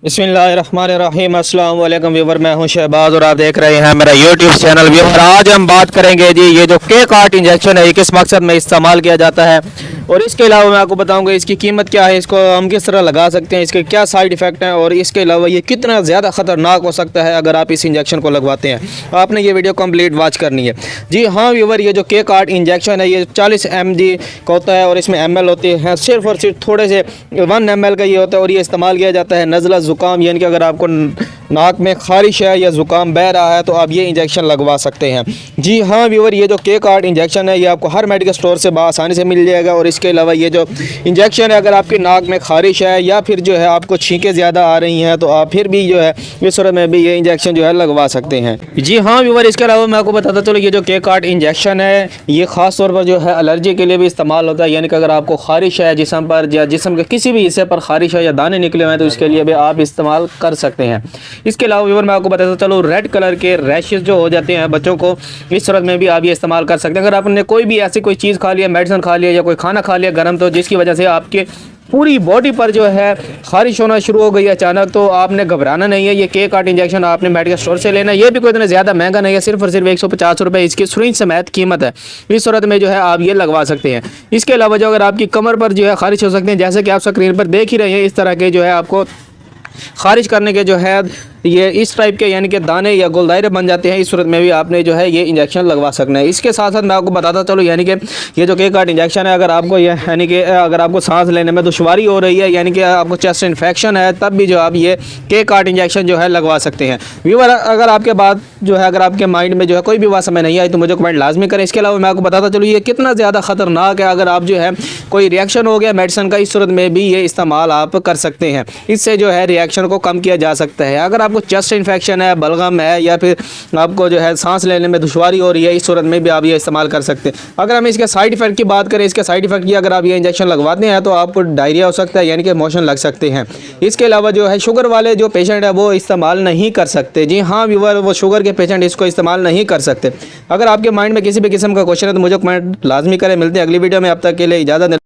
बिस्मिल्लाहिर्रहमानिर्रहीम। अस्सलाम वालेकुम व्यूवर, मैं हूं शहबाज और आप देख रहे हैं मेरा यूट्यूब चैनल व्यूवर। आज हम बात करेंगे जी ये जो के कार्ट इंजेक्शन है ये किस मकसद में इस्तेमाल किया जाता है और इसके अलावा मैं आपको बताऊंगा इसकी कीमत क्या है, इसको हम किस तरह लगा सकते हैं, इसके क्या साइड इफ़ेक्ट हैं और इसके अलावा ये कितना ज़्यादा ख़तरनाक हो सकता है अगर आप इस इंजेक्शन को लगवाते हैं। आपने ये वीडियो कंप्लीट वॉच करनी है। जी हाँ व्यूवर, ये जो के कार्ट इंजेक्शन है ये 40 mg का होता है और इसमें ml होते हैं, सिर्फ और सिर्फ थोड़े से 1 ml का ये होता है और ये इस्तेमाल किया जाता है नज़ला ज़ुकाम, यानी कि अगर आपको नाक में खारिश है या ज़ुकाम बह रहा है तो आप ये इंजेक्शन लगवा सकते हैं। जी हाँ व्यूवर, ये जो के कार्ट इंजेक्शन है ये आपको हर मेडिकल स्टोर से आसानी से मिल जाएगा और इसके अलावा ये जो इंजेक्शन है अगर आपकी नाक में खारिश है या फिर जो है आपको छींकें ज़्यादा आ रही हैं तो आप फिर भी जो है इस सूरत में भी ये इंजेक्शन जो है लगवा सकते हैं। जी हाँ व्यूवर, इसके अलावा मैं आपको बताता चलो ये जो के कार्ट इंजेक्शन है ये ख़ास तौर पर जो है एलर्जी के लिए भी इस्तेमाल होता है, यानी कि अगर आपको खारिश है जिस्म पर या जिस्म के किसी भी हिस्से पर खारिश है या दाने निकले हुए हैं तो इसके लिए भी आप इस्तेमाल कर सकते हैं। इसके अलावा व्यूवर मैं आपको बताता चलो रेड कलर के रैशेस जो हो जाते हैं बच्चों को, इस सूरत में भी आप ये इस्तेमाल कर सकते हैं। अगर आपने कोई भी ऐसी कोई चीज़ खा लिया, मेडिसिन खा लिया या कोई खाना खा लिया गर्म, तो जिसकी वजह से आपके पूरी बॉडी पर जो है खारिश होना शुरू हो गई अचानक, तो आपने घबराना नहीं है। ये के कार्ट इंजेक्शन आपने मेडिकल स्टोर से लेना है, ये भी कोई इतना ज़्यादा महंगा नहीं है, सिर्फ और सिर्फ 150 रुपये इसकी सुरंज समेत कीमत है। इस सूरत में जो है आप ये लगवा सकते हैं। इसके अलावा जो अगर आपकी कमर पर जो है खारिश हो सकते हैं, जैसे कि आप स्क्रीन पर देख ही रहे हैं, इस तरह के जो है आपको खारिज करने के जो है ये इस टाइप के यानी कि दाने या गोल दायरे बन जाते हैं, इस सूरत में भी आपने जो है ये इंजेक्शन लगवा सकना है। इसके साथ साथ मैं आपको बताता चलो यानी कि ये जो के कार्ट इंजेक्शन है अगर आपको ये यानी कि अगर आपको सांस लेने में दुश्वारी हो रही है यानी कि आपको चेस्ट इन्फेक्शन है तब भी जो आप ये के कार्ट इंजेक्शन जो है लगवा सकते हैं। व्यूअर अगर आपके बाद जो है अगर आपके माइंड में जो है कोई भी बात समझ नहीं आई तो मुझे कमेंट लाजमी करें। इसके अलावा मैं आपको बताता चलूँ ये कितना ज़्यादा ख़तरनाक है, अगर आप जो है कोई रिएक्शन हो गया मेडिसिन का, इस सूरत में भी ये इस्तेमाल आप कर सकते हैं। इससे जो है रिएक्शन को कम किया जा सकता है। अगर आपको चेस्ट इन्फेक्शन है, बलगम है या फिर आपको जो है सांस लेने में दुश्वारी हो रही है, इस सूरत में भी आप ये इस्तेमाल कर सकते हैं। अगर हम इसके साइड इफेक्ट की बात करें, इसके साइड इफेक्ट की अगर आप ये इंजेक्शन लगवाते हैं तो आपको डायरिया हो सकता है यानी कि मोशन लग सकते हैं। इसके अलावा जो है शुगर वाले जो पेशेंट है वो इस्तेमाल नहीं कर सकते। जी हाँ व्यूअर, वो शुगर के पेशेंट इसको इस्तेमाल नहीं कर सकते। अगर आपके माइंड में किसी भी किस्म का क्वेश्चन है तो मुझे कमेंट लाजमी करें। मिलते हैं अगली वीडियो में, अब तक के लिए इजाज़त।